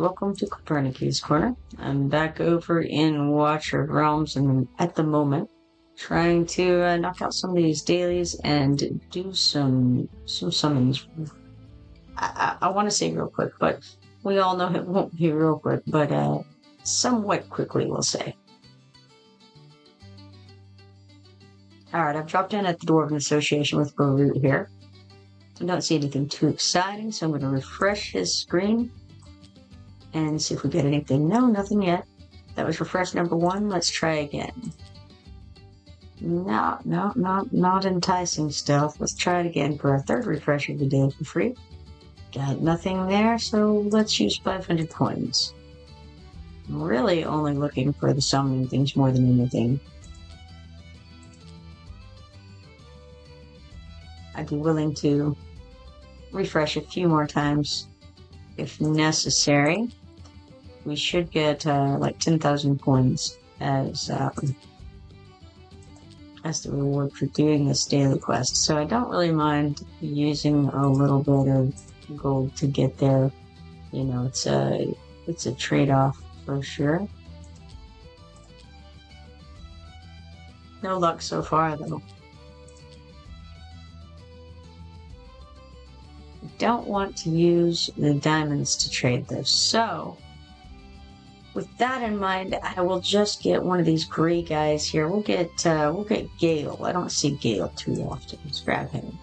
welcome to Kipoerneke's Corner. I'm back over in Watcher of Realms and at the moment trying to knock out some of these dailies and do some summons. I want to say real quick, but we all know it won't be real quick, but somewhat quickly we'll say. Alright, I've dropped in at the Dwarven Association with Root here. I don't see anything too exciting, so I'm going to refresh his screen and see if we get anything. No, nothing yet. That was refresh number 1. Let's try again. No, not enticing stuff. Let's try it again for our third refresh of the day for free. Got nothing there, so let's use 500 coins. I'm really only looking for the summoning things more than anything. I'd be willing to refresh a few more times if necessary. We should get like 10,000 coins as the reward for doing this daily quest. So I don't really mind using a little bit of gold to get there. You know, it's a trade-off for sure. No luck so far though. Don't want to use the diamonds to trade this. So, with that in mind, I will just get one of these gray guys here. We'll get Gale. I don't see Gale too often. Let's grab him.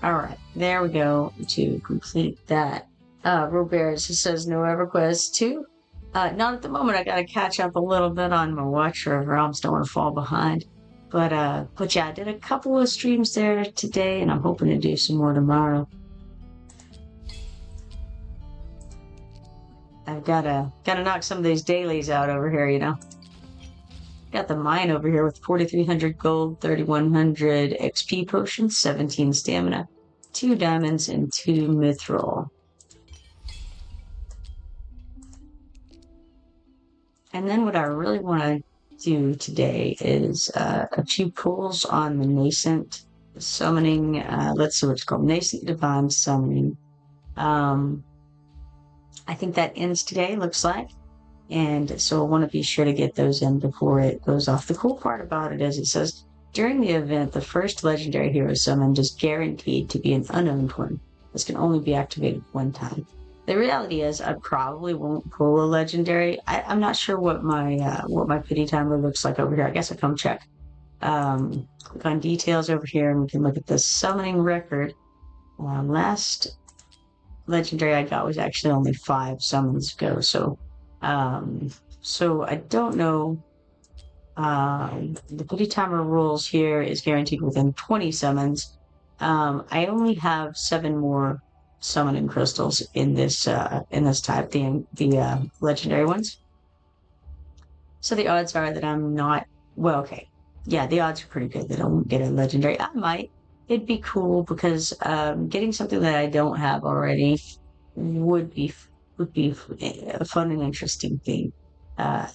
All right, there we go to complete that. Roberts says no EverQuest 2. Not at the moment. I got to catch up a little bit on my Watcher of Realms. Don't want to fall behind. But yeah, I did a couple of streams there today, and I'm hoping to do some more tomorrow. I've gotta knock some of these dailies out over here, you know. Got the mine over here with 4,300 gold, 3,100 XP potions, 17 stamina, 2 diamonds, and 2 mithril. And then what I really want to do today is a few pulls on the Nascent Summoning. Let's see what it's called, Nascent Divine Summoning. I think that ends today, looks like. And so I want to be sure to get those in before it goes off. The cool part about it is it says, during the event, the first legendary hero summoned is guaranteed to be an unowned one. This can only be activated one time. The reality is I probably won't pull a legendary. I'm not sure what my pity timer looks like over here. I guess I'll come check. Click on details over here and we can look at the summoning record. Last legendary I got was actually only 5 summons ago, so I don't know. The pity timer rules here is guaranteed within 20 summons. I only have 7 more summoning crystals in this type, the legendary ones. So the odds are that I'm not, well, okay, yeah, the odds are pretty good that I won't get a legendary. I might. It'd be cool because getting something that I don't have already would be a fun and interesting thing.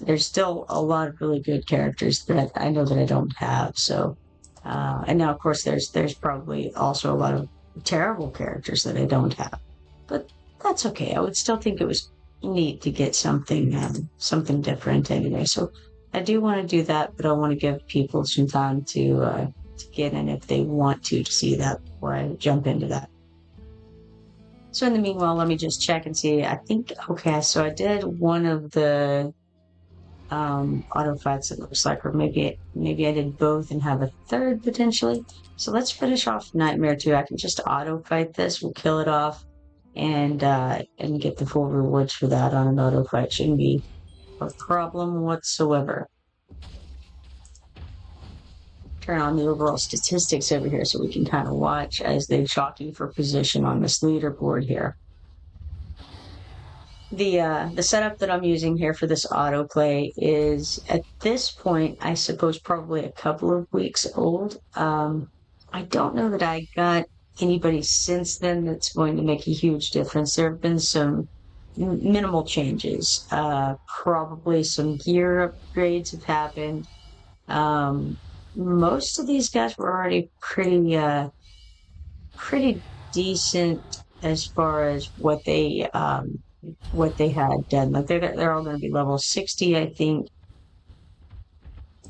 There's still a lot of really good characters that I know that I don't have. So, and now of course there's probably also a lot of terrible characters that I don't have. But that's okay. I would still think it was neat to get something different anyway. So I do want to do that, but I want to give people some time to get in if they want to see that before I jump into that. So in the meanwhile, let me just check and see. I think, okay, so I did one of the auto fights, it looks like, or maybe I did both and have a third potentially. So let's finish off Nightmare 2. I can just auto fight this, we'll kill it off and get the full rewards for that on an auto fight. Shouldn't be a problem whatsoever. Turn on the overall statistics over here so we can kind of watch as they jockey for position on this leaderboard here. The setup that I'm using here for this autoplay is, at this point, I suppose probably a couple of weeks old. I don't know that I got anybody since then that's going to make a huge difference. There have been some minimal changes. Probably some gear upgrades have happened. Most of these guys were already pretty decent as far as what they what they had done. Like they're all going to be level 60, I think.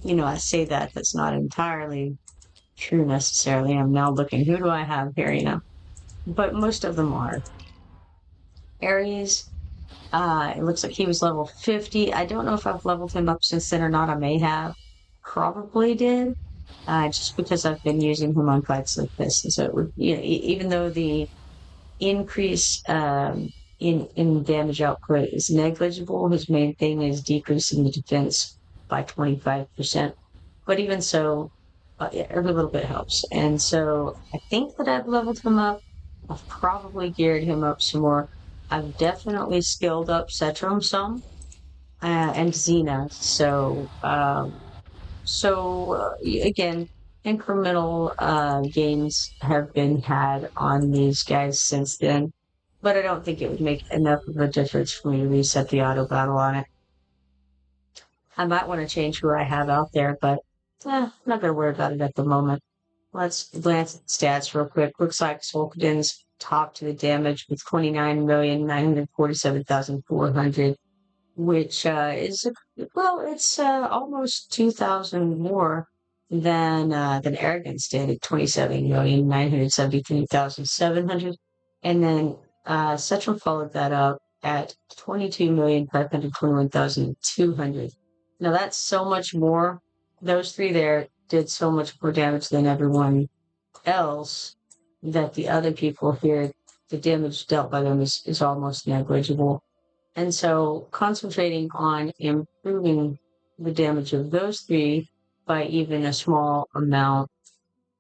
I say that's not entirely true necessarily. I'm now looking, who do I have here, but most of them are. Aries, it looks like he was level 50. I don't know if I've leveled him up since then or not. I may have. Probably did. Just because I've been using him on fights like this. And so it would, even though the increase in damage output is negligible, his main thing is decreasing the defense by 25%. But even so, every little bit helps. And so I think that I've leveled him up. I've probably geared him up some more. I've definitely skilled up Setrum some and Xena. Again, incremental gains have been had on these guys since then, but I don't think it would make enough of a difference for me to reset the auto battle on it. I might want to change who I have out there, but I'm not going to worry about it at the moment. Let's glance at the stats real quick. Looks like Solkadin's top to the damage with 29,947,400, which is it's almost 2,000 more than Arrogance did at 27,973,700, and then Cetral followed that up at 22,521,200. Now that's so much more. Those three there did so much more damage than everyone else that the other people here, the damage dealt by them is almost negligible. And so concentrating on improving the damage of those three by even a small amount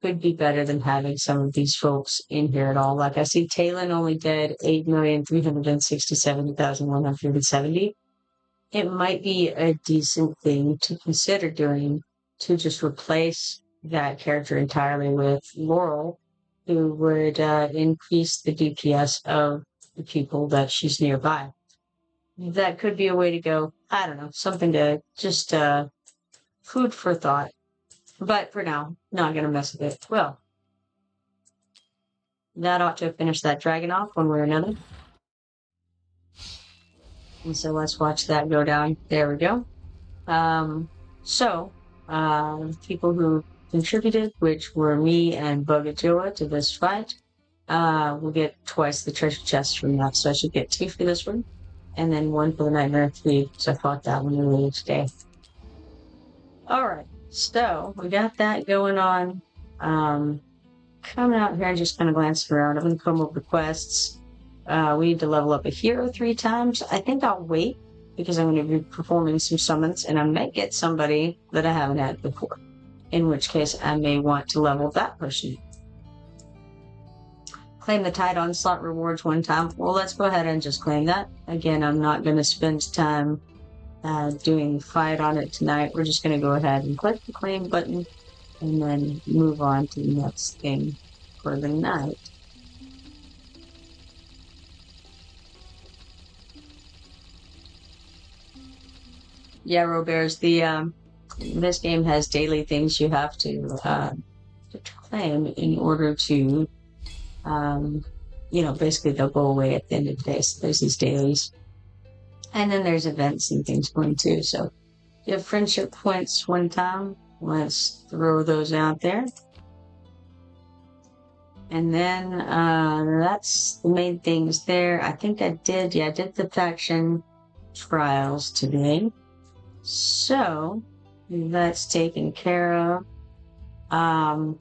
could be better than having some of these folks in here at all. Like I see Talon only did 8,367,170. It might be a decent thing to consider doing to just replace that character entirely with Laurel, who would increase the DPS of the people that she's nearby. That could be a way to go. I don't know, something to just food for thought. But for now, not going to mess with it. Well, that ought to finish that dragon off one way or another. And so let's watch that go down. There we go. People who contributed, which were me and Bogajoa to this fight, will get twice the treasure chest from that. So I should get 2 for this one, and then 1 for the Nightmare 3, so I fought that one earlier today. Alright, so we got that going on. Coming out here and just kind of glancing around. I'm going to come over to quests. We need to level up a hero 3 times. I think I'll wait because I'm going to be performing some summons, and I may get somebody that I haven't had before, in which case I may want to level that person. Claim the Tide Onslaught rewards 1 time. Well, let's go ahead and just claim that. Again, I'm not going to spend time doing the fight on it tonight. We're just going to go ahead and click the claim button and then move on to the next thing for the night. Yeah, Robears, this game has daily things you have to claim in order to, basically they'll go away at the end of the day. So there's these dailies. And then there's events and things going too. So you have friendship points 1 time. Let's throw those out there. And then that's the main things there. I think I did the faction trials today. So that's taken care of. I'm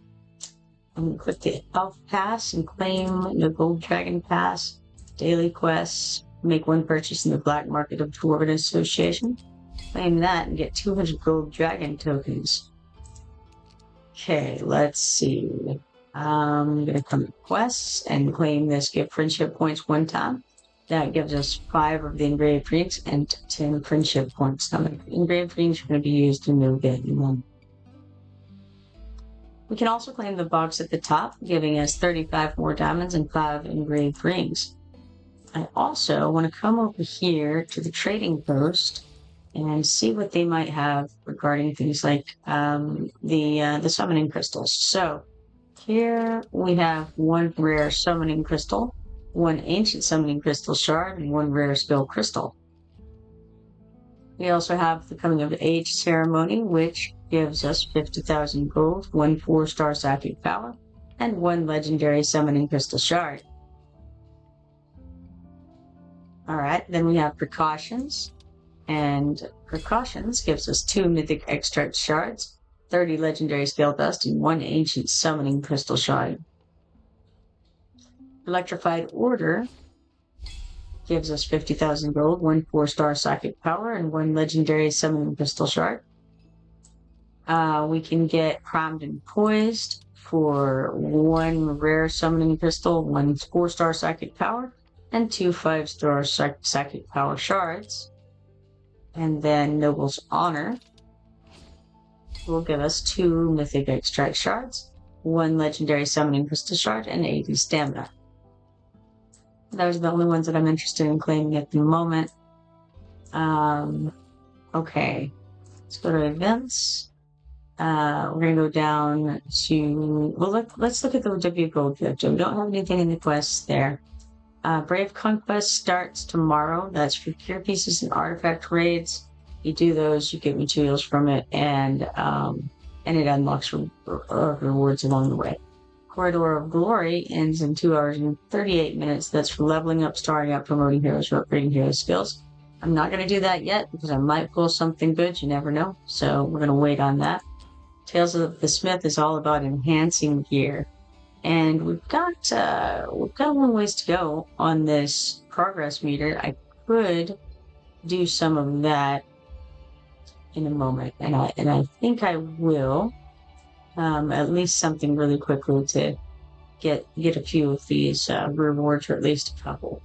going to click the Elf Pass and claim the Gold Dragon Pass. Daily quests. Make 1 purchase in the black market of Dwarven Association. Claim that and get 200 gold dragon tokens. Okay, let's see. I'm going to come to quests and claim this. Get friendship points 1 time. That gives us 5 of the engraved rings and 10 friendship points. Now, the engraved rings are going to be used to move it in one. We can also claim the box at the top, giving us 35 more diamonds and 5 engraved rings. I also want to come over here to the trading post and see what they might have regarding things like the summoning crystals. So here we have 1 rare summoning crystal. 1 ancient summoning crystal shard, and 1 rare skill crystal. We also have the Coming of Age ceremony, which gives us 50,000 gold, 1 4-star psychic power, and 1 legendary summoning crystal shard. Alright, then we have Precautions, and Precautions gives us 2 mythic extract shards, 30 legendary skill dust, and 1 ancient summoning crystal shard. Electrified Order gives us 50,000 gold, 1 4-star psychic power, and 1 legendary summoning crystal shard. We can get Primed and Poised for 1 rare summoning crystal, 1 4-star psychic power, and 2 5-star psychic power shards. And then Noble's Honor will give us 2 mythic extract shards, 1 legendary summoning crystal shard, and 80 stamina. Those are the only ones that I'm interested in claiming at the moment. Okay, let's go to events. We're going to go down to, well, let's look at the W Gold Objective. We don't have anything in the quests there. Brave Conquest starts tomorrow. That's for cure pieces and artifact raids. You do those, you get materials from it, and it unlocks rewards along the way. Corridor of Glory ends in 2 hours and 38 minutes. That's for leveling up, starting up, promoting heroes, or upgrading hero skills. I'm not going to do that yet because I might pull something good. You never know. So we're going to wait on that. Tales of the Smith is all about enhancing gear. And we've got a long ways to go on this progress meter. I could do some of that in a moment, and I think I will. At least something really quickly to get a few of these rewards, or at least a couple.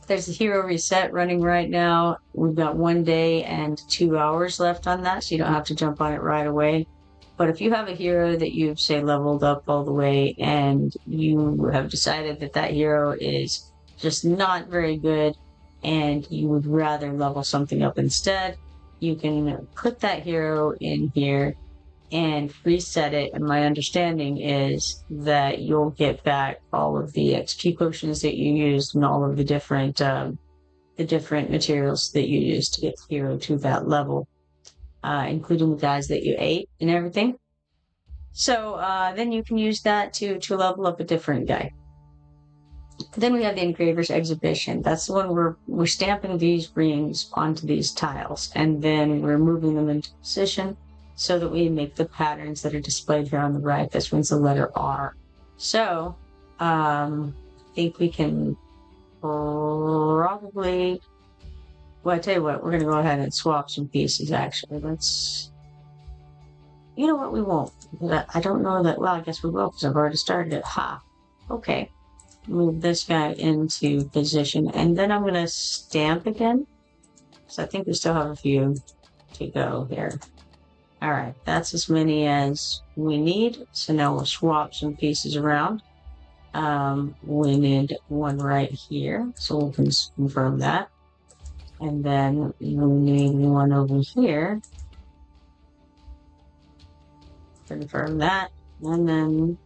There's a hero reset running right now. We've got 1 day and 2 hours left on that, so you don't have to jump on it right away. But if you have a hero that you've, say, leveled up all the way, and you have decided that that hero is just not very good, and you would rather level something up instead, you can put that hero in here and reset it, and my understanding is that you'll get back all of the XP potions that you used and all of the different materials that you used to get the hero to that level, including the guys that you ate and everything. So then you can use that to level up a different guy. Then we have the Engraver's Exhibition. That's the one where we're stamping these rings onto these tiles, and then we're moving them into position so that we make the patterns that are displayed here on the right. This one's the letter R. So, I think we can probably, well, I tell you what, we're going to go ahead and swap some pieces, actually. You know what, we won't. I don't know that, well, I guess we will, because I've already started it. Ha! Okay. Move this guy into position, and then I'm going to stamp again, so I think we still have a few to go here. Alright, that's as many as we need. So now we'll swap some pieces around. We need one right here, so we can confirm that. And then we need one over here. Confirm that. And then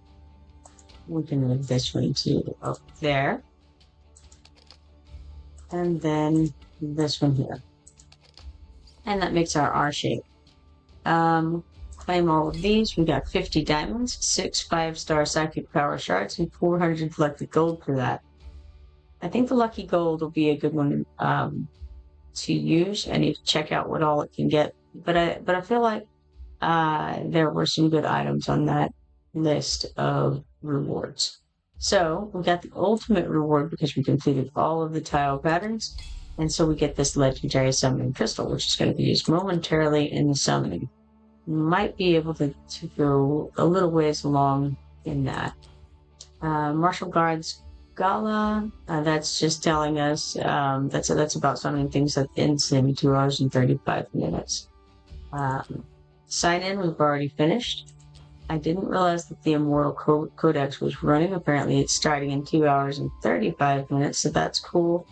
we can move this one to up there. And then this one here. And that makes our R shape. Claim all of these. We got 50 diamonds, 6 5-star psychic power shards, and 400 lucky gold for that. I think the lucky gold will be a good one to use. I need to check out what all it can get, but I feel like there were some good items on that list of rewards. So we got the ultimate reward because we completed all of the tile patterns. And so we get this legendary summoning crystal, which is going to be used momentarily in the summoning. Might be able to go a little ways along in that. Martial Guards Gala, that's just telling us, that's about summoning things that ends in 2 hours and 35 minutes. Sign in, we've already finished. I didn't realize that the Immortal Codex was running. Apparently it's starting in 2 hours and 35 minutes, so that's cool.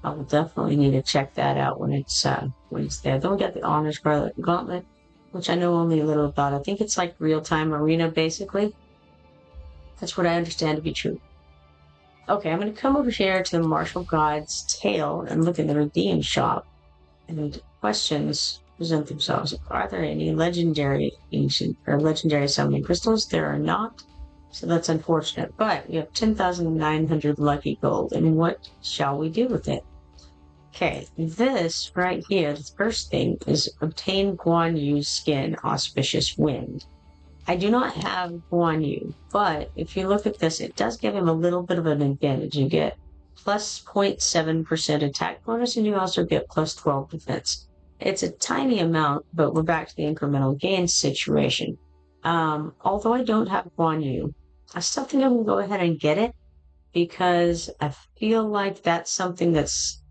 I will definitely need to check that out when it's there. Then we got the Honor Scarlet Gauntlet, which I know only a little about. I think it's like real-time arena, basically. That's what I understand to be true. Okay, I'm going to come over here to the Martial God's Tale and look in the Redeem shop. And questions present themselves. Are there any legendary ancient or legendary summoning crystals? There are not. So that's unfortunate. But we have 10,900 lucky gold. And what shall we do with it? Okay, this right here, the first thing is obtain Guan Yu's skin, Auspicious Wind. I do not have Guan Yu, but if you look at this, it does give him a little bit of an advantage. You get plus 0.7% attack bonus, and you also get plus 12 defense. It's a tiny amount, but we're back to the incremental gain situation. Although I don't have Guan Yu, I still think I'm going to go ahead and get it because I feel like that's something that's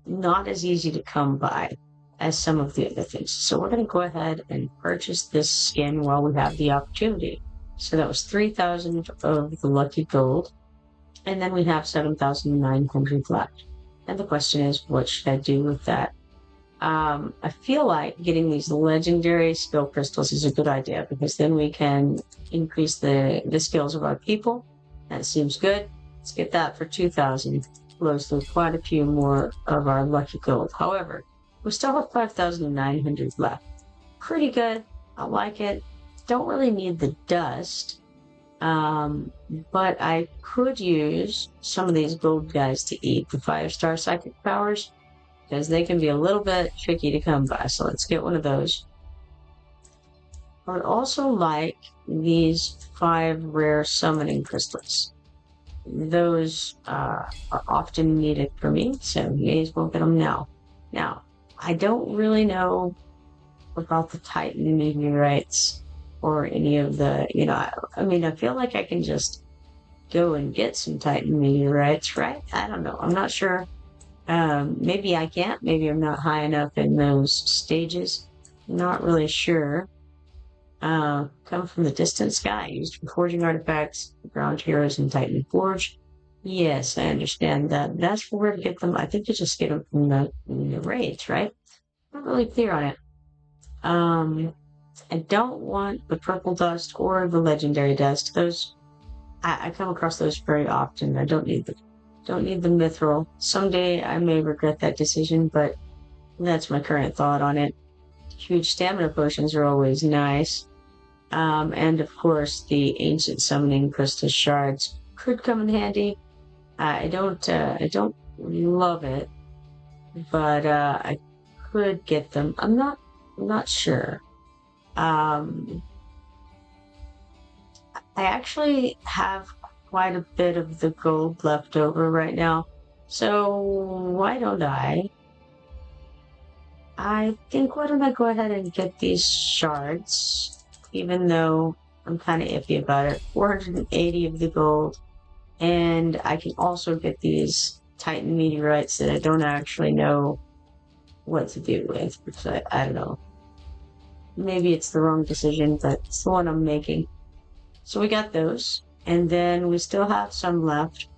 not as easy to come by as some of the other things. So we're going to go ahead and purchase this skin while we have the opportunity. So that was 3,000 of the lucky gold, and then we have 7,900 left. And the question is, what should I do with that? I feel like getting these legendary skill crystals is a good idea because then we can increase the skills of our people. That seems good. Let's get that for 2,000. Blows through quite a few more of our lucky gold. However, we still have 5,900 left. Pretty good. I like it. Don't really need the dust. But I could use some of these gold guys to eat the 5-star psychic powers because they can be a little bit tricky to come by. So let's get one of those. I would also like these 5 rare summoning crystals. Those are often needed for me, so you may as well get them now. Now, I don't really know about the Titan meteorites or any of the, I mean, I feel like I can just go and get some Titan meteorites, right? I don't know. I'm not sure. Maybe I can't. Maybe I'm not high enough in those stages. Not really sure. Come from the distant sky, used for forging artifacts, ground heroes, and Titan Forge. Yes, I understand that. That's where to get them. I think you just get them from the raids, right? Not really clear on it. I don't want the purple dust or the legendary dust. Those, I come across those very often. I don't need the mithril. Someday I may regret that decision, but that's my current thought on it. Huge stamina potions are always nice. And of course, the ancient summoning crystal shards could come in handy. I don't love it, but I could get them. I'm not sure. I actually have quite a bit of the gold left over right now, so why don't I think, why don't I go ahead and get these shards, even though I'm kind of iffy about it. 480 of the gold, and I can also get these Titan meteorites that I don't actually know what to do with, because I don't know. Maybe it's the wrong decision, but it's the one I'm making. So we got those, and then we still have some left.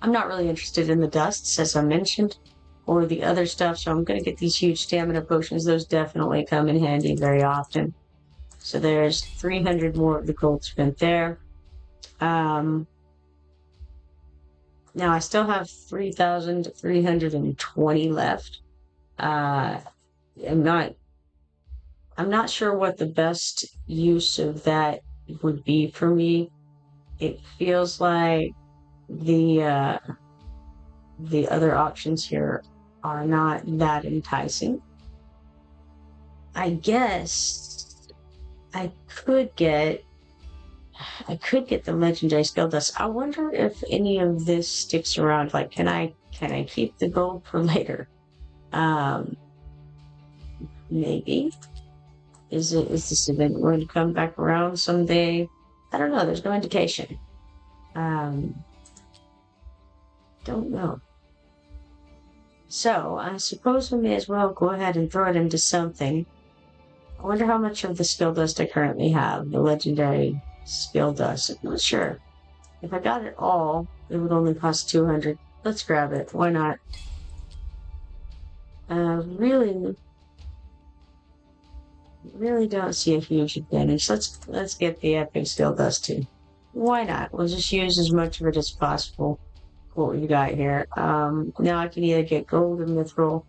I'm not really interested in the dusts, as I mentioned, or the other stuff, so I'm going to get these huge stamina potions. Those definitely come in handy very often. So there's 300 more of the gold spent there. Now I still have 3,320 left. I'm not sure what the best use of that would be for me. It feels like the other options here are not that enticing. I guess I could get the legendary skill dust. I wonder if any of this sticks around. Like, can I keep the gold for later? Maybe. Is this event going to come back around someday? I don't know. There's no indication. Don't know. So I suppose we may as well go ahead and throw it into something. I wonder how much of the skill dust I currently have, the legendary skill dust. I'm not sure. If I got it all, it would only cost 200. Let's grab it. Why not? Really don't see a huge advantage. Let's get the epic skill dust too. Why not? We'll just use as much of it as possible. what we got here. Now I can either get gold or mithril.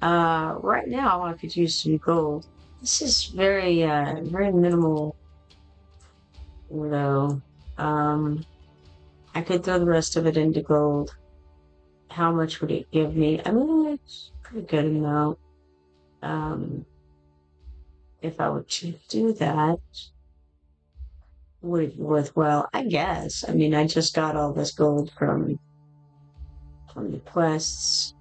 Right now I could use some gold. This is very minimal, though. I could throw the rest of it into gold. How much would it give me? I mean, it's a pretty good amount. If I were to do that, would it be worthwhile? I guess. I mean, I just got all this gold from the quests.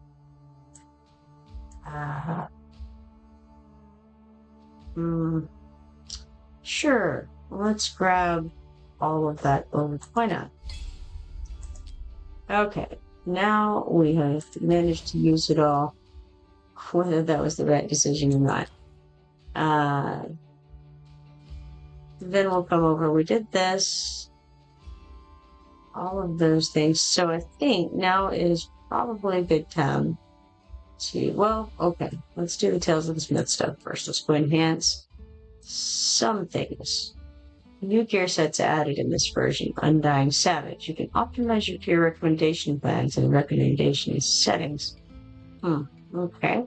Sure. Let's grab all of that gold. Why not? Okay. Now we have managed to use it all. Whether that was the right decision or not. Then we'll come over. We did this. All of those things. So I think now is probably a good time to, well, okay. Let's do the Tales of the Smith stuff first. Let's go enhance some things. New gear sets added in this version. Undying Savage. You can optimize your gear recommendation plans and recommendation settings. Okay.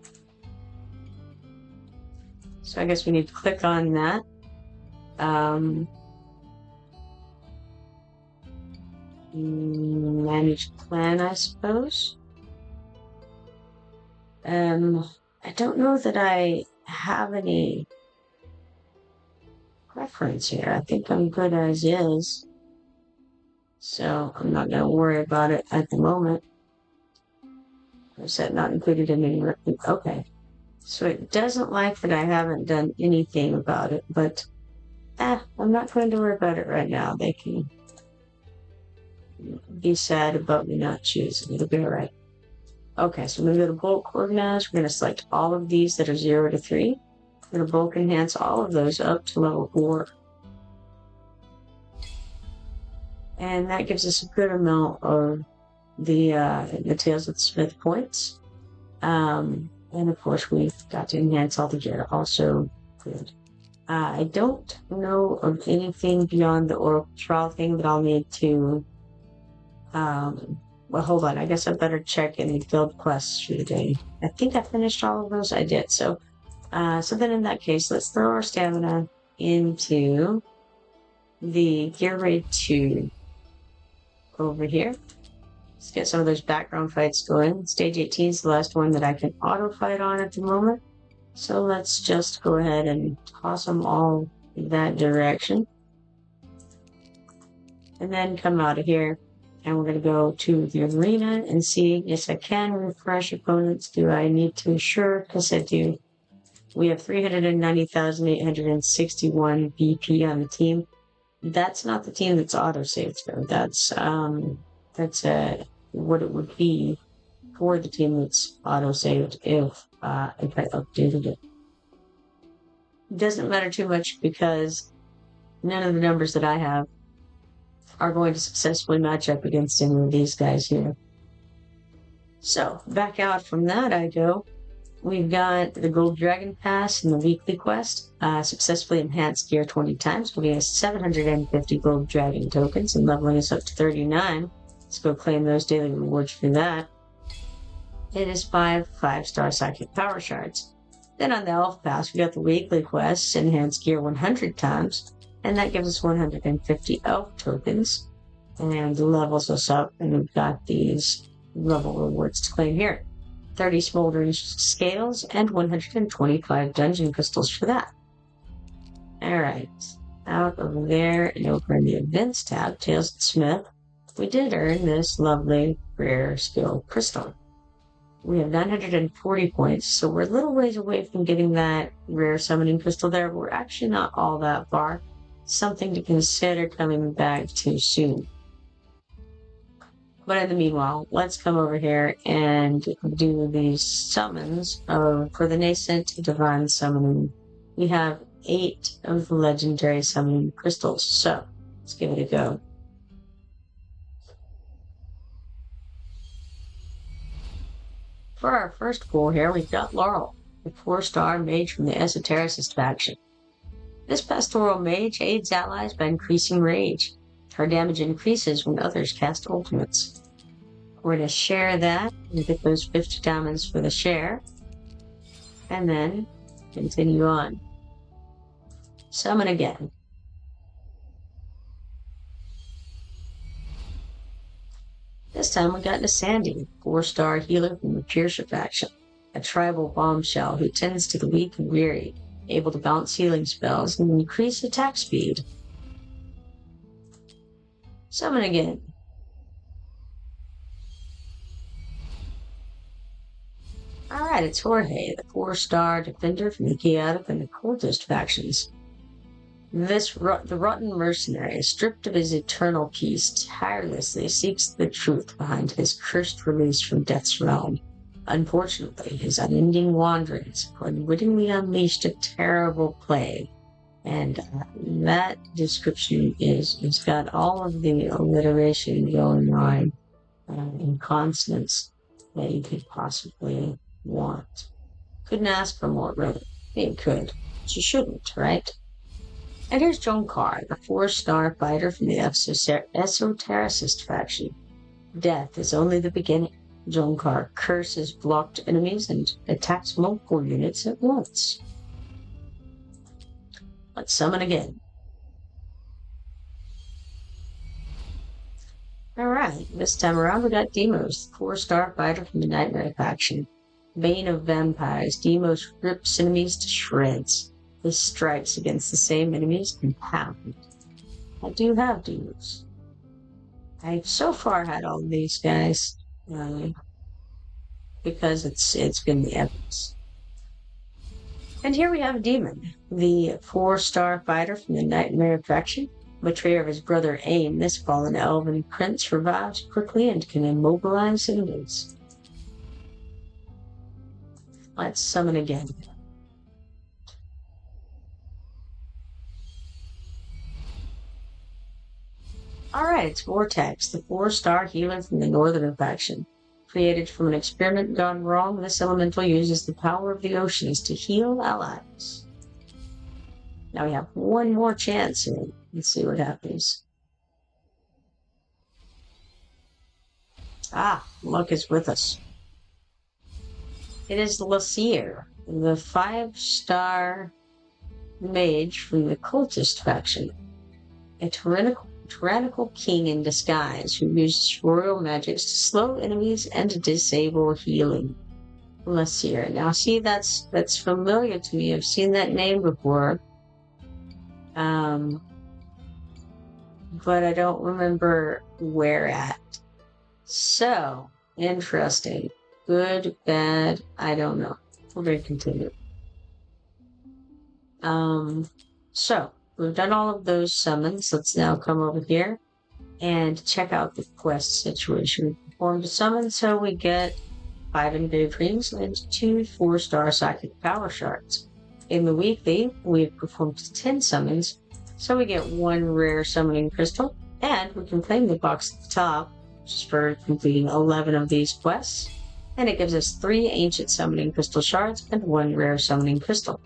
So I guess we need to click on that. Manage plan, I suppose. I don't know that I have any preference here. I think I'm good as is. So I'm not going to worry about it at the moment. Is that not included in any? Okay. So it doesn't like that I haven't done anything about it, but I'm not going to worry about it right now. They can be sad about me not choosing. It'll be all right. Okay, so we're going to go to bulk organize. We're going to select all of these that are 0 to 3. We're going to bulk enhance all of those up to level 4. And that gives us a good amount of the Tales of the Smith points. And of course, we've got to enhance all the gear. Also good. I don't know of anything beyond the Oracle Trial thing that I'll need to... well, hold on. I guess I better check in the guild quests for the day. I think I finished all of those. I did. So then in that case, let's throw our stamina into the Gear Raid 2 over here. Let's get some of those background fights going. Stage 18 is the last one that I can auto fight on at the moment. So let's just go ahead and toss them all in that direction. And then come out of here. And we're going to go to the arena and see, yes, I can refresh opponents. Do I need to? Sure, because I do. We have 390,861 BP on the team. That's not the team that's auto-saved, though. That's what it would be for the team that's auto-saved if I updated it. It doesn't matter too much because none of the numbers that I have are going to successfully match up against any of these guys here. So, back out from that I go. We've got the Gold Dragon Pass and the weekly quest. Successfully enhanced gear 20 times, giving us 750 Gold Dragon tokens and leveling us up to 39. Let's go claim those daily rewards for that. It is 5 5-star Psychic Power Shards. Then on the Elf Pass, we got the weekly quests, enhanced gear 100 times. And that gives us 150 elf tokens and levels us up. And we've got these level rewards to claim here. 30 smoldering scales and 125 dungeon crystals for that. Alright. Out over there and over in the events tab, Tales of the Smith, we did earn this lovely rare skill crystal. We have 940 points, so we're a little ways away from getting that rare summoning crystal there. But we're actually not all that far. Something to consider coming back too soon. But in the meanwhile, let's come over here and do these summons for the Nascent Divine Summoning. We have 8 of the legendary summoning crystals, so let's give it a go. For our first pull here, we've got Laurel, the 4-star mage from the Esotericist faction. This pastoral mage aids allies by increasing rage. Her damage increases when others cast ultimates. We're going to share that and get those 50 diamonds for the share. And then continue on. Summon again. This time we got Nascent, 4-star healer from the Piercer faction, a tribal bombshell who tends to the weak and weary, able to bounce healing spells and increase attack speed. Summon again. Alright, it's Jorge, the 4-star defender from the chaotic and occultist factions. The rotten mercenary, stripped of his eternal peace, tirelessly seeks the truth behind his cursed release from death's realm. Unfortunately, his unending wanderings have unwittingly unleashed a terrible plague. And that description it's got all of the alliteration going on in consonants that you could possibly want. Couldn't ask for more, really. You could, but you shouldn't, right? And here's Jonkar, the 4-star fighter from the esotericist faction. Death is only the beginning. Jonkar curses blocked enemies and attacks multiple units at once. Let's summon again. Alright, this time around we got Demos, the 4-star fighter from the Nightmare faction. Bane of vampires, Demos rips enemies to shreds. His strikes against the same enemies compound. I do have Demos. I've so far had all of these guys because it's been the evidence. And here we have a Demon, the 4-star fighter from the Nightmare faction. Betrayer of his brother Aim, this fallen elven prince revives quickly and can immobilize enemies. Let's summon again. Alright, it's Vortex, the 4-star healer from the Northern faction. Created from an experiment gone wrong, this elemental uses the power of the oceans to heal allies. Now we have one more chance here. Let's see what happens. Luck is with us. It is Laseer, the 5-star mage from the cultist faction. A tyrannical king in disguise who uses royal magics to slow enemies and disable healing. Laseer. Now see, that's familiar to me. I've seen that name before. But I don't remember where at. So, interesting. Good, bad, I don't know. We're going to continue. So, we've done all of those summons. Let's now come over here and check out the quest situation. We performed a summon, so we get 5 engraved rings and 2 4-star psychic power shards. In the weekly, we've performed 10 summons, so we get 1 rare summoning crystal, and we can claim the box at the top, just for completing 11 of these quests, and it gives us 3 ancient summoning crystal shards and 1 rare summoning crystal.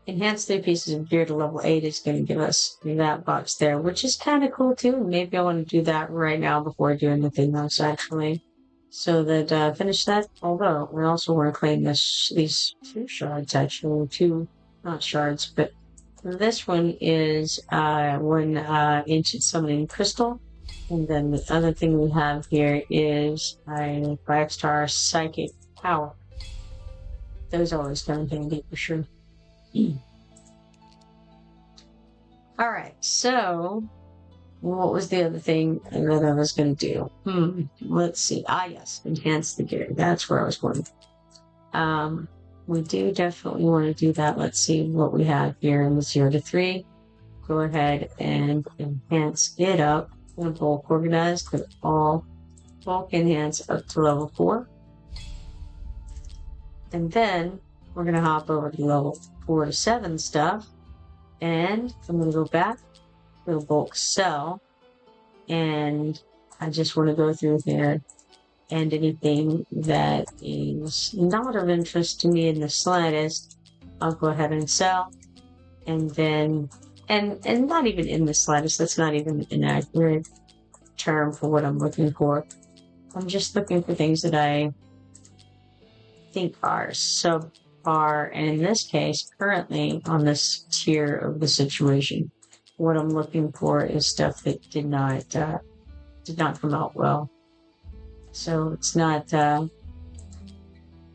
Enhance 3 pieces of gear to level 8 is going to give us that box there, which is kind of cool too. Maybe I want to do that right now before I do anything else, actually. So that finish that. Although we also want to claim these 2 shards, actually. 2, not shards, but this one is 1 ancient summoning crystal. And then the other thing we have here is a 5-star psychic power. Those always come in handy for sure. Alright, so what was the other thing that I was going to do? Let's see. Yes, enhance the gear. That's where I was going. We do definitely want to do that. Let's see what we have here in the 0 to 3. Go ahead and enhance it up. And bulk organized, but all bulk enhance up to level 4. And then we're going to hop over to level 4 to 7 stuff. And I'm going to go back to the bulk sell. And I just want to go through here. And anything that is not of interest to me in the slightest, I'll go ahead and sell. And then, and not even in the slightest, that's not even inaccurate. term for what I'm looking for. I'm just looking for things that I think are subpar, and in this case, currently on this tier of the situation, what I'm looking for is stuff that did not come out well. So it's not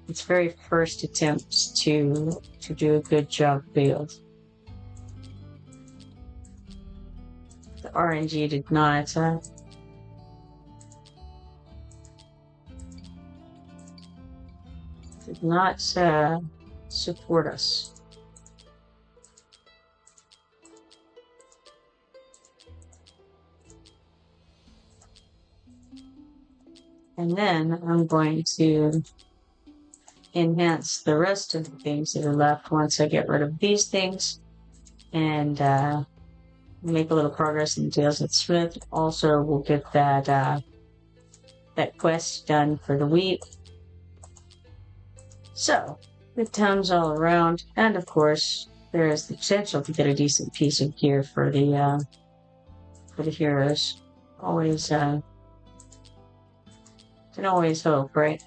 its very first attempts to do a good job failed. The RNG did not support us. And then I'm going to enhance the rest of the things that are left once I get rid of these things and make a little progress in Tales of Smith. Also, we'll get that quest done for the week. So, good times all around, and of course, there is the potential to get a decent piece of gear for the heroes. Always can always hope, right?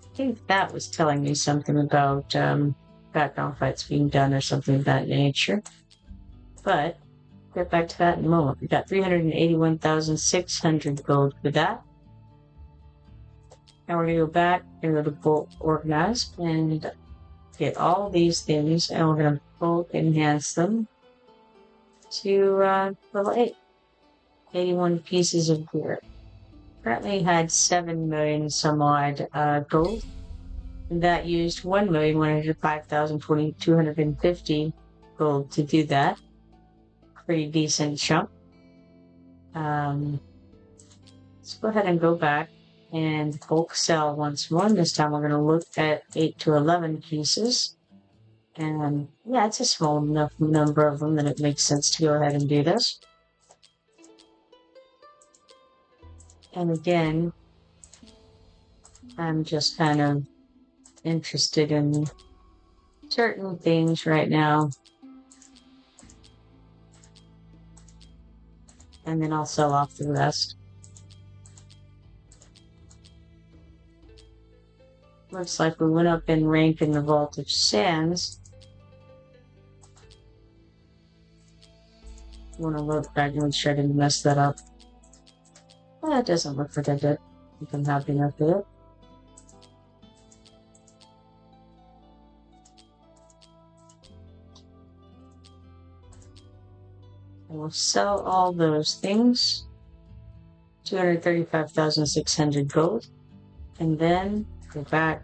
I think that was telling me something about background fights being done or something of that nature. But get back to that in a moment. We got 381,600 gold for that. Now we're going to go back and go to bulk organize and get all these things, and we're going to bulk enhance them to level 8. 81 pieces of gear. Currently had 7 million some odd gold. And that used 1,105,250 gold to do that. Pretty decent chunk. Let's go ahead and go back and bulk sell once more. This time we're going to look at 8 to 11 pieces. And yeah, it's a small enough number of them that it makes sense to go ahead and do this. And again, I'm just kind of interested in certain things right now. And then I'll sell off the rest. Looks like we went up in rank in the Vault of Sands. I want to look back and make sure I didn't mess that up. Well, it doesn't look like I did. I think I'm happy enough with it. I will sell all those things. 235,600 gold. And then go back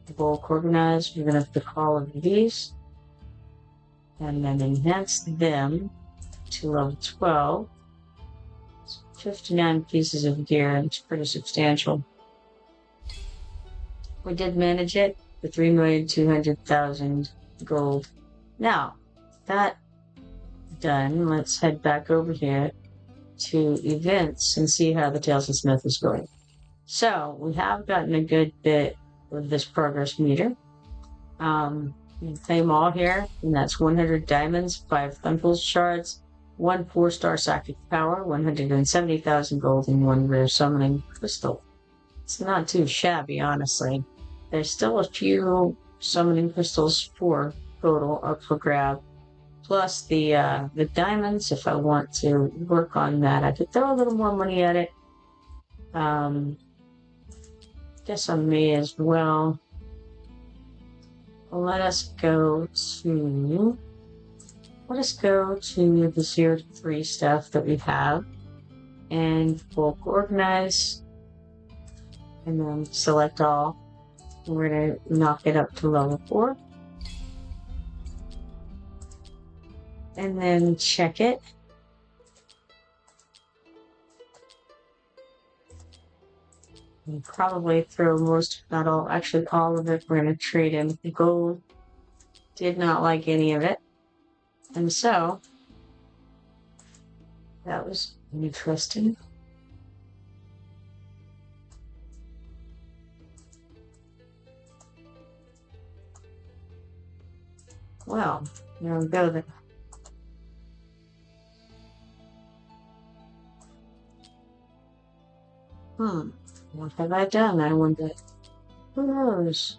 to bulk organize. We're going to have to call of these. And then enhance them to level 12. 59 pieces of gear. It's pretty substantial. We did manage it for 3,200,000 gold. Now, that done, let's head back over here to events and see how the Tales of Smith is going. So, we have gotten a good bit of this progress meter. You claim all here, and that's 100 diamonds, 5 Thunderbolt shards, 1 4-star psychic power, 170,000 gold, and 1 rare summoning crystal. It's not too shabby, honestly. There's still a few summoning crystals for total up for grab. Plus the diamonds, if I want to work on that. I could throw a little more money at it. Guess I may as well. Let us go to the 0 to 3 stuff that we have and bulk organize and then select all. We're going to knock it up to level 4 and then check it. And probably throw most, if not all, actually all of it. We're going to trade in the gold. Did not like any of it. And so, that was interesting. Well, there we go then. What have I done? I wonder. Who knows?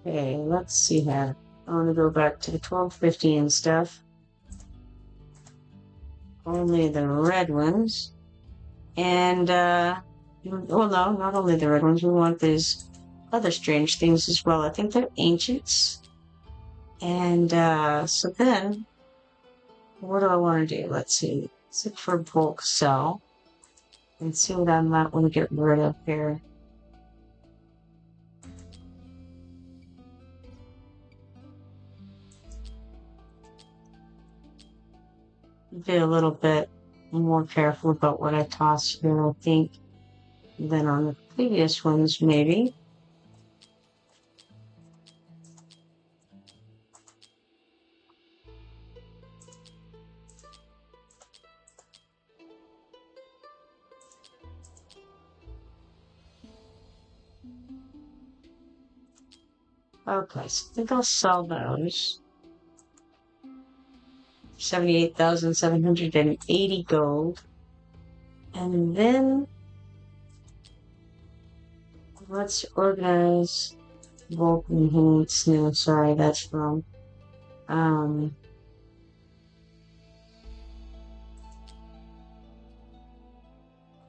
Okay, let's see here. I want to go back to the 1250 and stuff. Only the red ones. And, well, no, not only the red ones. We want these other strange things as well. I think they're ancients. And, so then, what do I want to do? Let's see. Let's look for bulk sell. And see what I might want to get rid of here. Be a little bit more careful about what I toss here, I think, than on the previous ones, maybe. Okay, so I think I'll sell those. 78,780 gold. And then let's organize Vulcan Hates. No, sorry, that's wrong.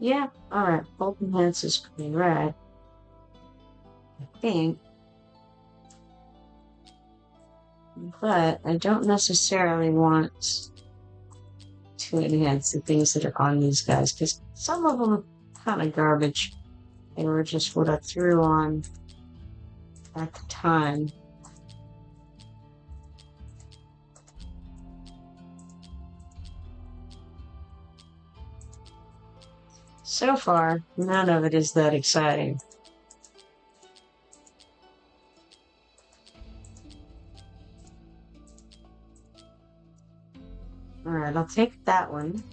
Yeah, alright, Vulcan Hates is correct. I think. But I don't necessarily want to enhance the things that are on these guys, because some of them are kind of garbage. They were just what I threw on at the time. So far, none of it is that exciting. Alright, I'll take that one.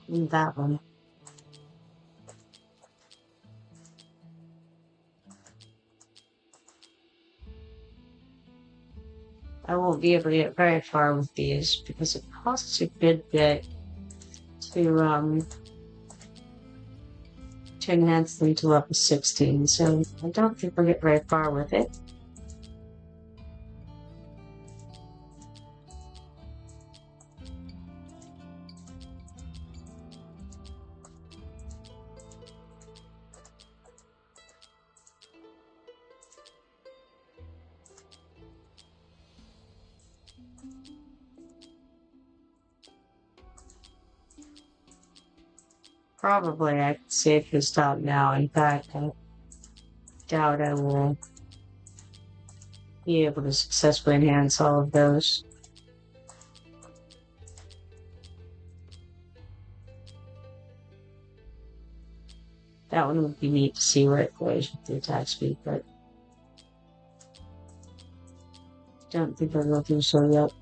And that one. I won't be able to get very far with these because it costs a good bit to enhance them to level 16, so I don't think we'll get very far with it. Probably I could safely stop now. In fact, I doubt I will be able to successfully enhance all of those. That one would be neat to see where it goes with the attack speed, but don't think I'll go through so yet.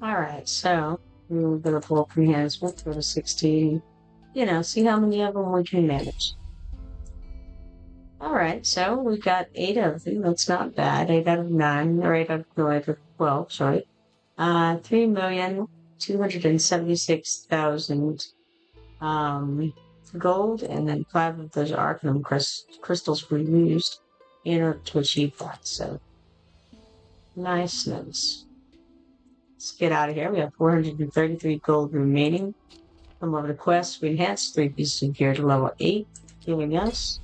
Alright, so we're going to pull up enhancement, go to 16. You know, see how many of them we can manage. Alright, so we got 8 of them. That's not bad. 8 out of 9, or 8 out of, no, 8 out of 12, sorry. 3,276,000 gold, and then 5 of those Arcanum crystals were used in order to achieve that, so nice. Let's get out of here. We have 433 gold remaining. Come over to quests. We enhanced 3 pieces of gear to level 8, giving us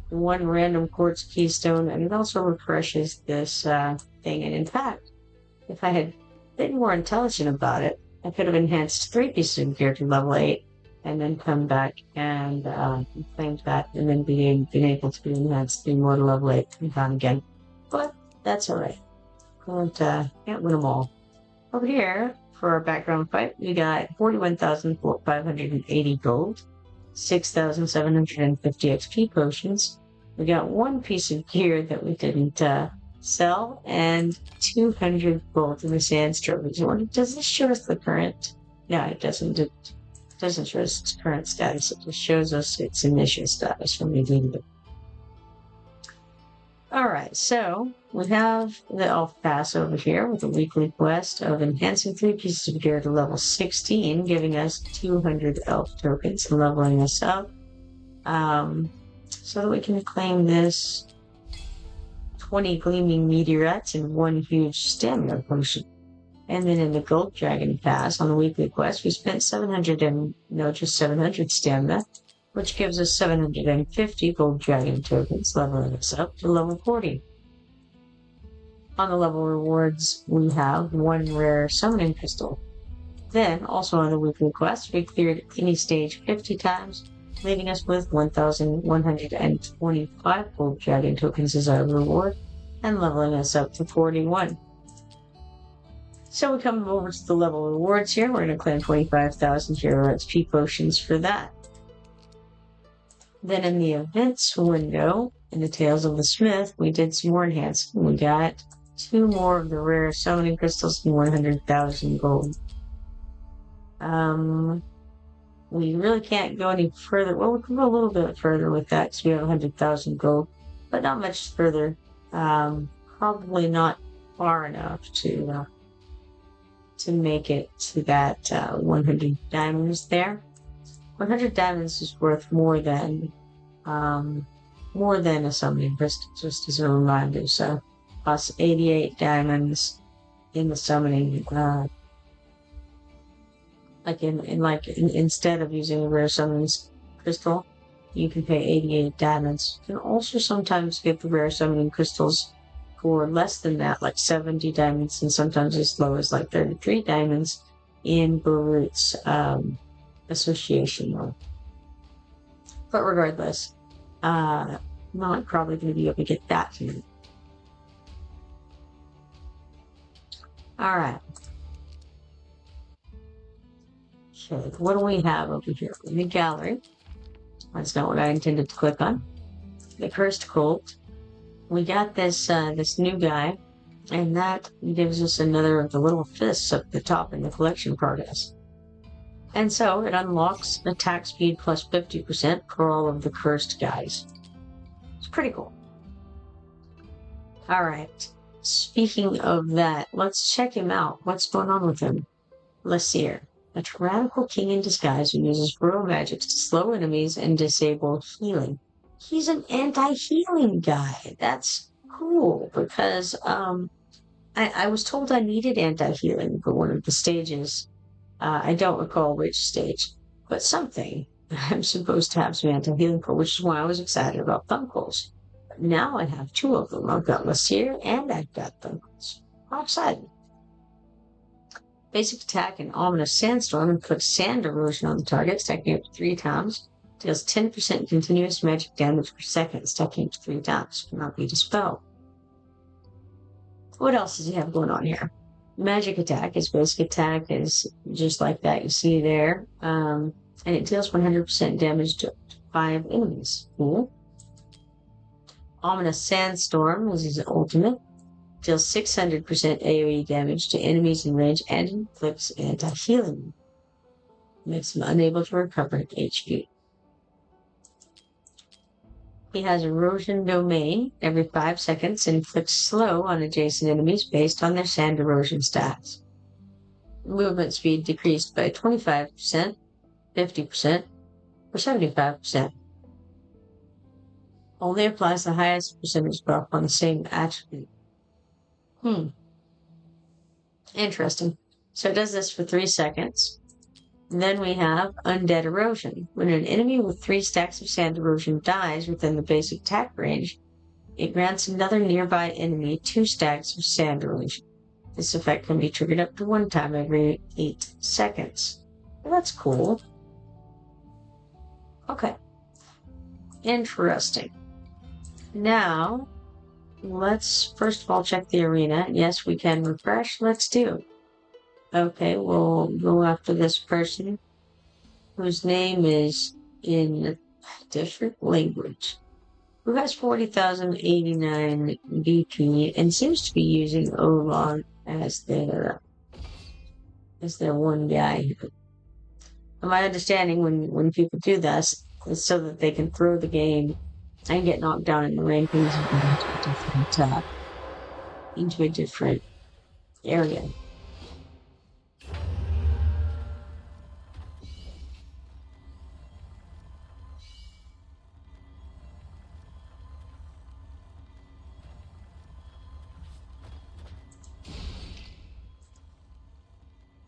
1 random quartz keystone, and it also refreshes this thing. And in fact, if I had been more intelligent about it, I could have enhanced 3 pieces of gear to level 8 and then come back and claimed that and then been able to be enhanced 3 more to level 8 and down again. But that's alright. Can't win them all. Over here, for our background fight, we got 41,580 gold, 6,750 XP potions. We got 1 piece of gear that we didn't sell, and 200 gold in the sand trophies. Does this show us the current? No, it doesn't. It doesn't show us its current status. It just shows us its initial status when we leave it. Alright, so we have the Elf Pass over here with a weekly quest of enhancing 3 pieces of gear to level 16, giving us 200 Elf tokens and leveling us up. So that we can claim this 20 gleaming meteorites and 1 huge stamina potion. And then in the Gold Dragon Pass on the weekly quest, we spent 700 stamina, which gives us 750 Gold Dragon tokens, leveling us up to level 40. On the level rewards, we have 1 rare summoning crystal. Then, also on the weekly quest, we cleared any stage 50 times, leaving us with 1,125 Gold Dragon tokens as our reward, and leveling us up to 41. So we come over to the level rewards here. We're going to claim 25,000 hero XP potions for that. Then in the events window, in the Tales of the Smith, we did some more enhancement. We got 2 more of the rare summoning crystals and 100,000 gold. We really can't go any further. Well, we can go a little bit further with that because we have 100,000 gold, but not much further. Probably not far enough to make it to that 100 diamonds there. 100 diamonds is worth more than a summoning crystal, just as a reminder. So, plus 88 diamonds in the summoning. Instead of using a rare summons crystal, you can pay 88 diamonds. You can also sometimes get the rare summoning crystals for less than that, like 70 diamonds, and sometimes as low as like 33 diamonds in Barut's association mode. But regardless, not probably going to be able to get that tonight. Alright. Okay, what do we have over here? In the gallery. That's not what I intended to click on. The Cursed Cult. We got this new guy, and that gives us another of the little fists up the top in the collection progress. And so it unlocks attack speed plus 50% for all of the cursed guys. It's pretty cool. Alright, speaking of that, let's check him out. What's going on with him? Laseer, a tyrannical king in disguise who uses brutal magic to slow enemies and disable healing. He's an anti-healing guy. That's cool, because I was told I needed anti-healing for one of the stages. I don't recall which stage, but something I'm supposed to have some anti-healing for, which is why I was excited about Thumbcalls. But now I have 2 of them. I've got Laseer and I've got Thumbcalls. I'm excited. Basic attack, an ominous sandstorm, inflicts sand erosion on the target, stacking up to 3 times. Deals 10% continuous magic damage per second, stacking up to 3 times. Cannot be dispelled. What else does he have going on here? Magic attack. His basic attack is just like that you see there. And it deals 100% damage to 5 enemies. Cool. Ominous Sandstorm is his ultimate. Deals 600% AoE damage to enemies in range and inflicts anti-healing. Makes him unable to recover HP. He has Erosion Domain. Every 5 seconds, inflicts slow on adjacent enemies based on their sand erosion stats. Movement speed decreased by 25%, 50%, or 75%. Only applies the highest percentage buff on the same attribute. Interesting. So it does this for 3 seconds. And then we have Undead Erosion. When an enemy with 3 stacks of sand erosion dies within the basic attack range, it grants another nearby enemy 2 stacks of sand erosion. This effect can be triggered up to 1 time every 8 seconds. Well, that's cool. Okay. Interesting. Now, let's first of all check the arena. Yes, we can refresh. Let's do. Okay, we'll go after this person whose name is in a different language, who has 40,089 BP and seems to be using Oolong as their one guy. My understanding when people do this is so that they can throw the game and get knocked down in the rankings into a different area.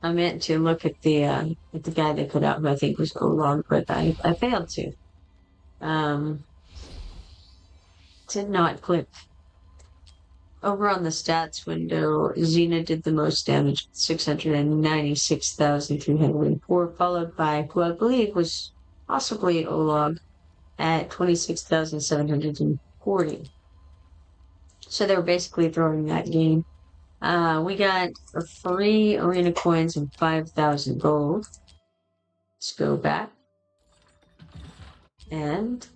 I meant to look at the guy they put out who I think was Oolong, but I failed to. Did not click. Over on the stats window, Xena did the most damage, 696,304, followed by who I believe was possibly Oolong at 26,740. So they were basically throwing that game. We got 3 arena coins and 5,000 gold. Let's go back. And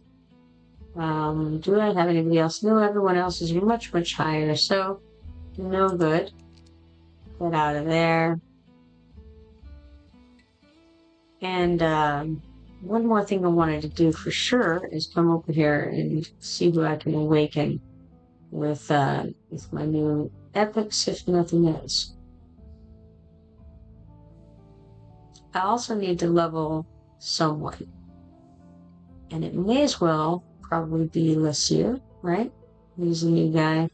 do I have anybody else? No, everyone else is much, much higher, so no good. Get out of there. And one more thing I wanted to do for sure is come over here and see who I can awaken with my new epics, if nothing else. I also need to level someone. And it may as well probably be Laseer, right? He's a new guy.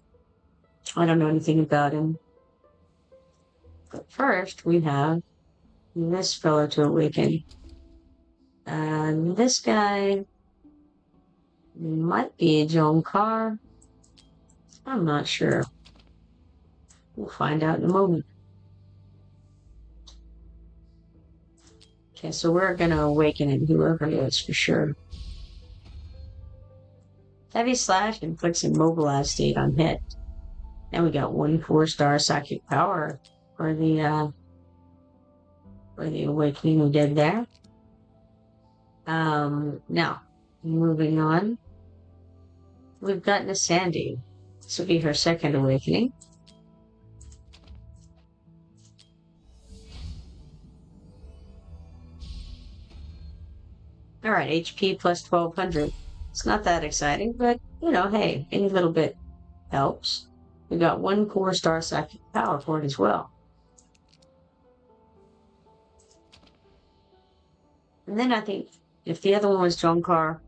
I don't know anything about him. But first, we have this fellow to awaken. This guy might be a Jonkar. I'm not sure. We'll find out in a moment. Okay, so we're gonna awaken him, whoever it is, for sure. Heavy Slash inflicts immobilized state on hit. Now we got 1 4-star psychic power for the awakening we did there. Now, moving on. We've got Nascent. This will be her second awakening. Alright, HP plus 1200. It's not that exciting, but, hey, any little bit helps. We got 1 4-star psychic power for it as well. And then I think if the other one was Jonkar,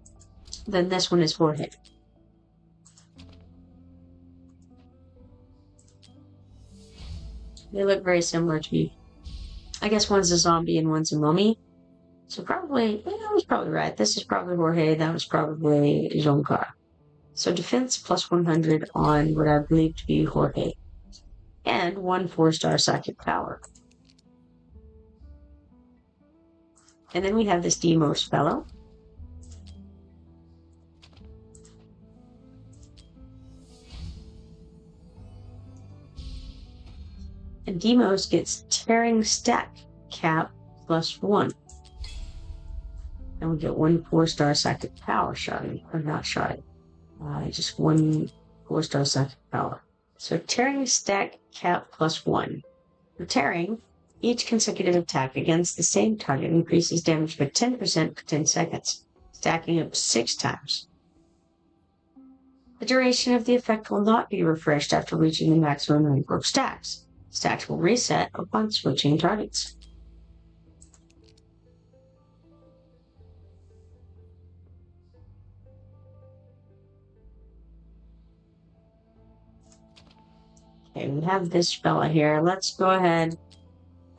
then this one is Jorge. They look very similar to me. I guess one's a zombie and one's a mummy. So probably, I was probably right. This is probably Jorge, that was probably Jonkar. So defense plus 100 on what I believe to be Jorge. And 1 4-star psychic power. And then we have this Demos fellow. And Demos gets Tearing Stack Cap plus 1. And we get 1 4-star psychic power shotting, or not shotting. Just 1 4-star psychic power. So Tearing Stack Cap plus 1. For tearing, each consecutive attack against the same target increases damage by 10% for 10 seconds, stacking up 6 times. The duration of the effect will not be refreshed after reaching the maximum number of stacks. Stacks will reset upon switching targets. Okay, we have this fella here. Let's go ahead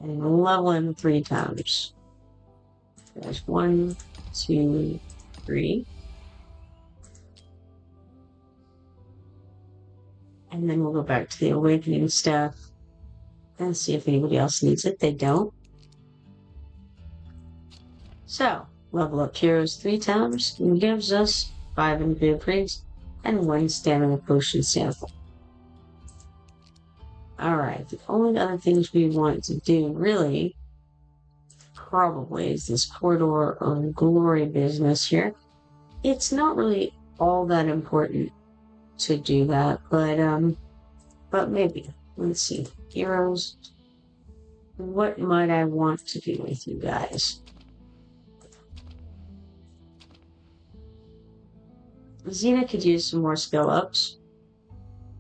and level him 3 times. There's 1, 2, 3. And then we'll go back to the awakening stuff. and see if anybody else needs it. They don't. So, level up heroes 3 times and gives us 5 inventive rings and 1 stamina potion sample. Alright, the only other things we want to do really probably is this corridor of glory business here. It's not really all that important to do that, but maybe. Let's see. Heroes. What might I want to do with you guys? Xena could use some more skill ups.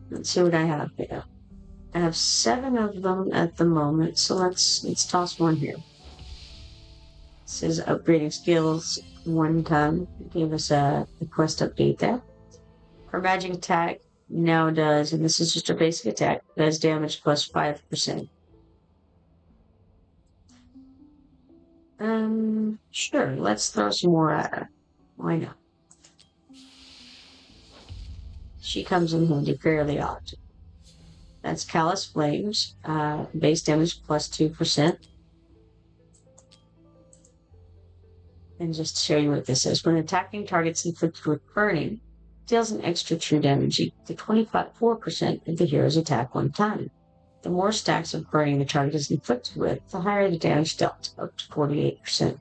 Let's see what I have here. I have 7 of them at the moment, so let's toss one here. It says upgrading skills 1 time. Give us a quest update there. Her magic attack now does, and this is just a basic attack, does damage plus 5%. Sure, let's throw some more at her. Why not? She comes in handy fairly often. That's Callous Flames, base damage plus 2%. And just to show you what this is, when attacking targets inflicted with burning, deals an extra true damage equal to 4% of the hero's attack 1 time. The more stacks of burning the target is inflicted with, the higher the damage dealt, up to 48%.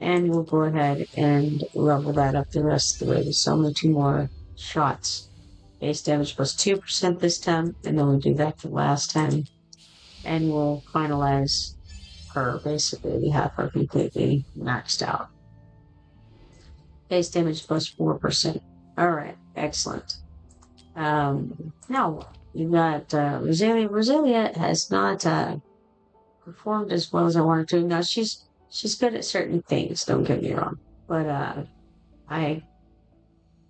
And we'll go ahead and level that up the rest of the way. There's only 2 more shots. Base damage plus 2% this time, and then we'll do that the last time. And we'll finalize her. Basically, we have her completely maxed out. Base damage plus 4%. Alright, excellent. Now, you got Rosalia. Rosalia has not performed as well as I wanted to. Now, she's good at certain things, don't get me wrong. But I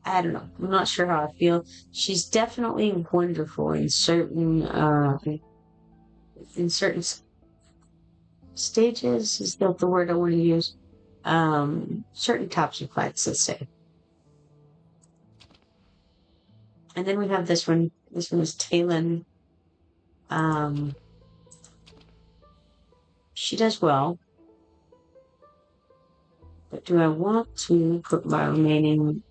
don't know. I'm not sure how I feel. She's definitely wonderful in certain stages. Is that the word I want to use? Certain types of fights, let's say. And then we have this one. This one is Talon. She does well. But do I want to put my remaining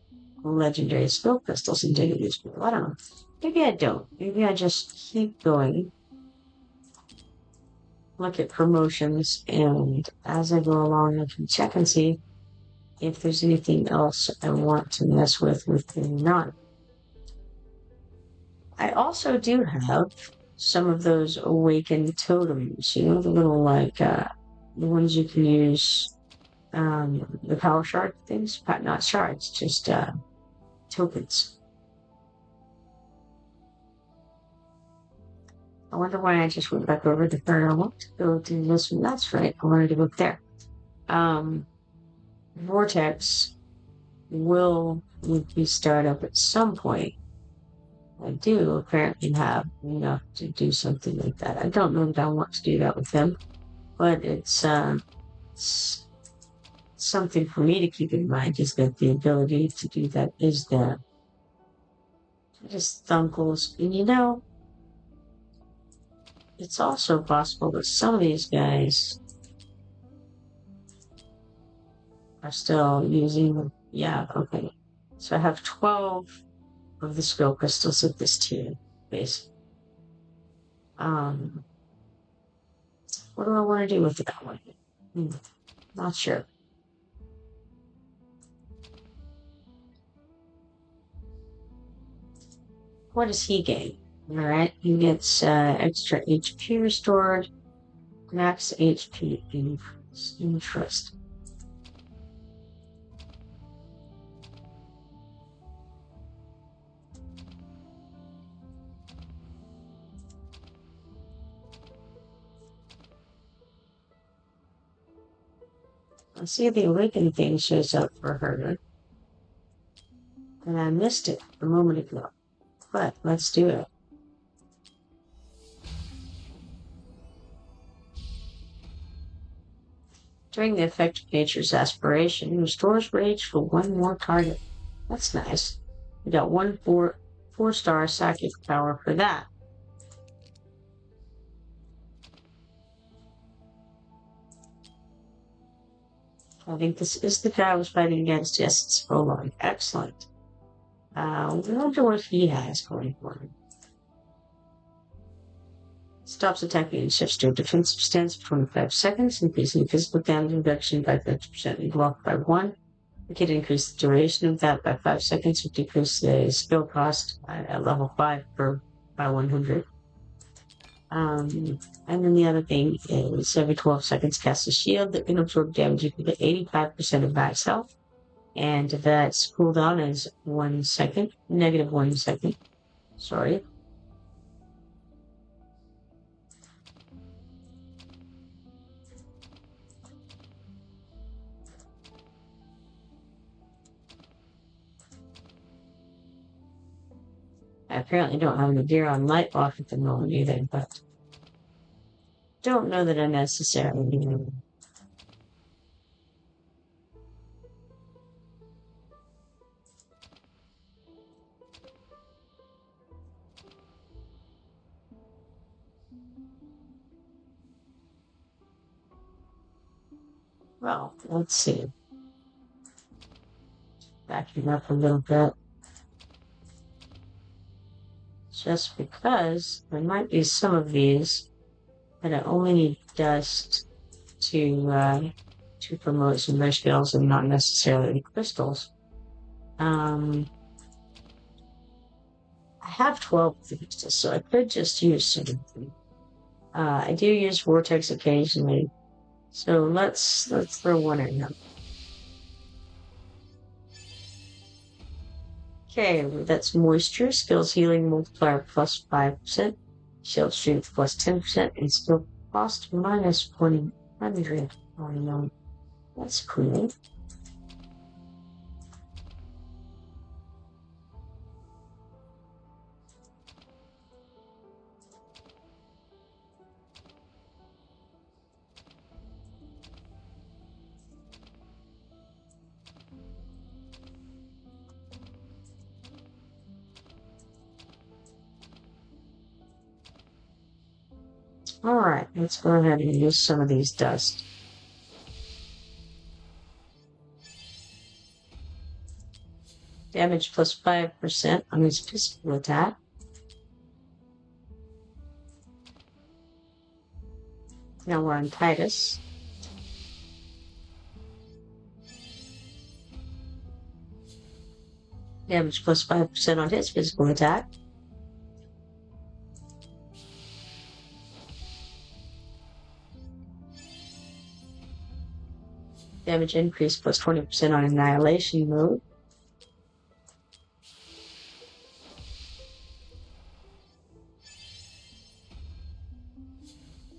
legendary skill crystals into these people? I don't know. Maybe I don't. Maybe I just keep going. Look at promotions, and as I go along, I can check and see if there's anything else I want to mess with within not. I also do have some of those awakened totems, you know, the little the ones you can use, the power shard things, not shards, just tokens. I wonder why I just went back over to Korner. I want to go to this one. That's right, I wanted to go up there. Vortex will be start up at some point. I do apparently have enough to do something like that. I don't know that I want to do that with them, but it's something for me to keep in mind, is that the ability to do that is there. Just thunkles. And you know, it's also possible that some of these guys are still using them. Yeah, okay. So I have 12 of the skill crystals of this tier, basically. What do I want to do with that one? Not sure. What does he gain? Alright, he gets extra HP restored, max HP interest. Let's see if the awakened thing shows up for her. And I missed it a moment ago. But let's do it. During the effect of nature's aspiration, restores rage for 1 more target. That's nice. We got 1 4-star psychic power for that. I think this is the guy I was fighting against. Yes, it's Prologue. Excellent. I wonder what he has going for him. Stops attacking and shifts to a defensive stance for 25 seconds, increasing physical damage reduction by 50% and block by 1. We could increase the duration of that by 5 seconds, or decrease the skill cost at level 5 by 100. And then the other thing is every 12 seconds cast a shield that can absorb damage equal to 85% of max health. And that's cooldown is 1 second, negative 1 second. Sorry. I apparently don't have any gear on light off at the moment either, but don't know that I necessarily need. Well, let's see. Backing up a little bit. Just because there might be some of these that I only need dust to promote some rare skills and not necessarily crystals. I have 12 crystals, so I could just use some of them. I do use Vortex occasionally, so let's throw one in now. Okay, that's moisture, skills healing multiplier plus 5%, shield strength plus 10%, and skill cost minus 100. Oh no, that's cool. Alright, let's go ahead and use some of these dust. Damage plus 5% on his physical attack. Now we're on Titus. Damage plus 5% on his physical attack. Damage increase plus 20% on Annihilation mode.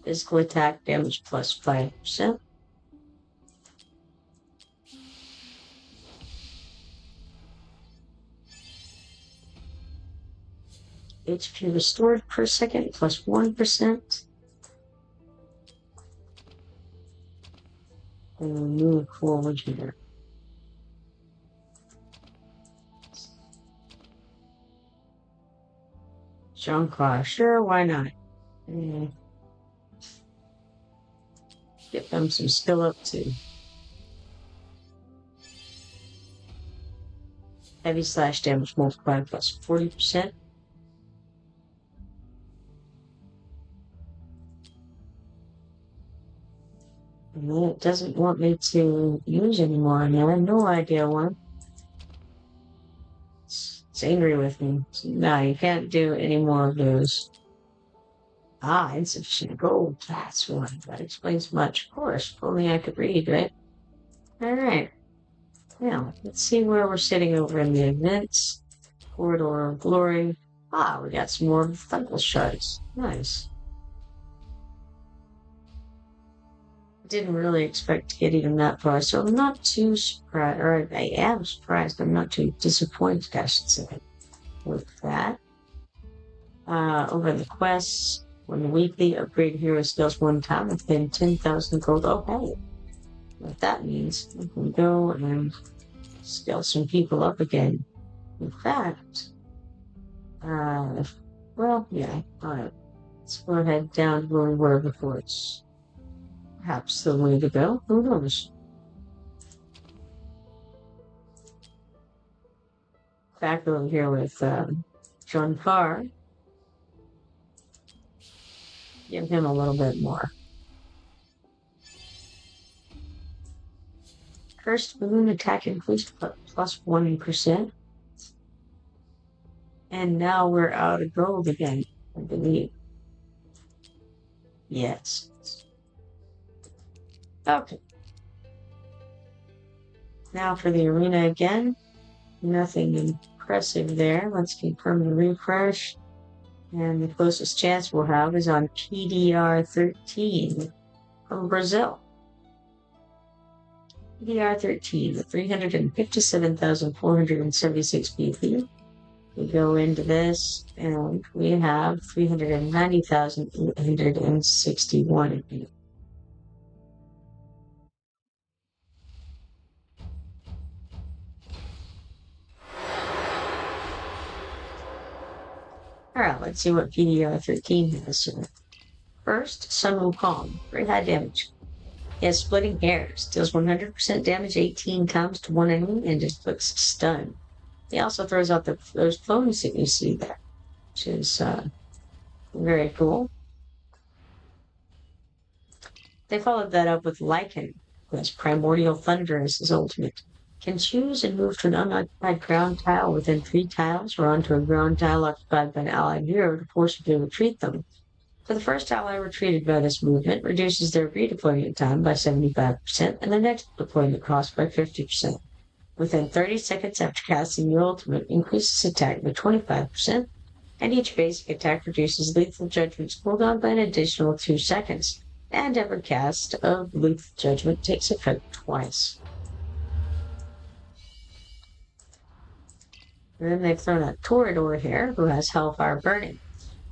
Physical attack damage plus 5%. HP restored per second plus 1%. And we'll move forward here. Junkar, sure, why not? Get them some skill up too. Heavy slash damage multiplied plus 40%. And then it doesn't want me to use anymore, and I have no idea why. It's angry with me. No, you can't do any more of those. Ah, insufficient gold. That's one. That explains much. Of course, if only I could read, right? Alright. Now, let's see where we're sitting over in the events. Corridor of Glory. Ah, we got some more Thunder Shards. Nice. Didn't really expect to get even that far, so I'm not too surprised, or I am surprised, I'm not too disappointed, I should say, with that. Over the quests, when the weekly upgrade hero skills one time within 10,000 gold. Oh, hey, what that means, we can go and scale some people up again. In fact, well, yeah, alright, let's go ahead down where we were before. It's perhaps the way to go. Who knows? back over here with John Carr. Give him a little bit more. First moon attack increased plus 1%. And now we're out of gold again, I believe. Yes. Okay. Now for the arena again. Nothing impressive there. Let's confirm the refresh. And the closest chance we'll have is on PDR 13 from Brazil. PDR 13, 357,476 BP. We go into this and we have 390,861 BP. Alright, let's see what PDR 13 has. First, Sun Wukong, very high damage. He has Splitting Hairs, deals 100% damage 18 times to one enemy and inflicts stun. He also throws out those clones that you see there, which is very cool. They followed that up with Lycan, who has Primordial Thunder as his ultimate. Can choose and move to an unoccupied ground tile within 3 tiles or onto a ground tile occupied by an allied hero to forcibly retreat them. For the first ally retreated by this movement, reduces their redeployment time by 75% and the next deployment cost by 50%. Within 30 seconds after casting the ultimate, increases attack by 25%, and each basic attack reduces Lethal Judgment's cooldown by an additional 2 seconds, and every cast of Lethal Judgment takes effect twice. And then they've thrown out Torador here, who has Hellfire Burning.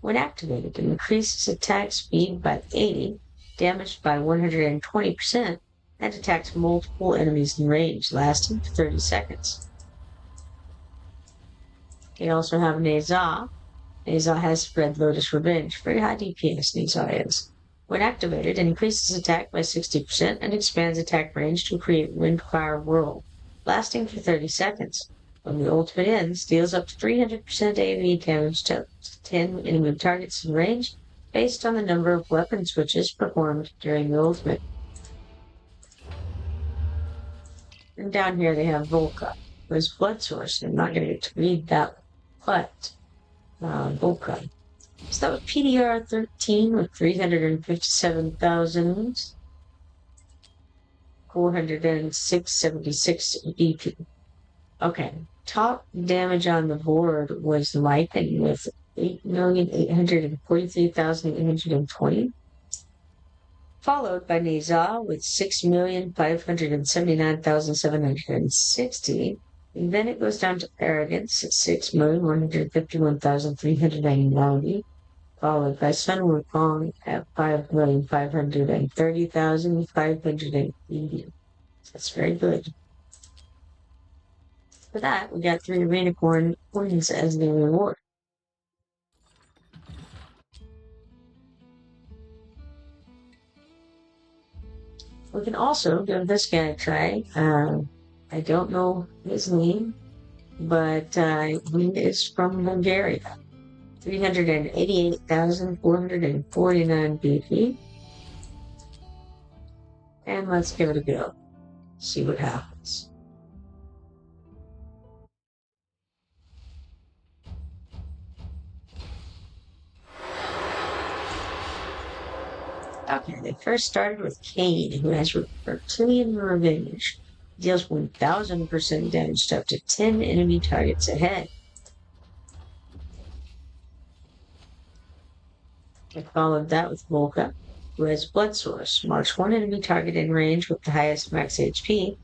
When activated, it increases attack speed by 80, damage by 120%, and attacks multiple enemies in range, lasting for 30 seconds. They also have Neza. Neza has Red Lotus Revenge. Very high DPS Neza is. When activated, it increases attack by 60% and expands attack range to create Windfire Whirl, lasting for 30 seconds. When the ultimate ends, deals up to 300% AoE damage to 10 enemy targets in range, based on the number of weapon switches performed during the ultimate. And down here they have Volca, who is Blood Source. I'm not going to get to read that, but Volca. So that was PDR 13 with 357,476 BP. Okay, top damage on the board was Lycan with 8,843,820, followed by Neza with 6,579,760. And then it goes down to Arrogance at 6,151,390, followed by Sun Wukong at 5,530,580. That's very good. For that, we got 3 arena coins as the reward. We can also give this guy a try. I don't know his name, but he is from Bulgaria. 388,449 BP. And let's give it a go. See what happens. Okay, they first started with Kane, who has Reptilian Revenge. Deals 1,000% damage to up to 10 enemy targets ahead. I followed that with Volca, who has Blood Source. Marks 1 enemy target in range with the highest max HP,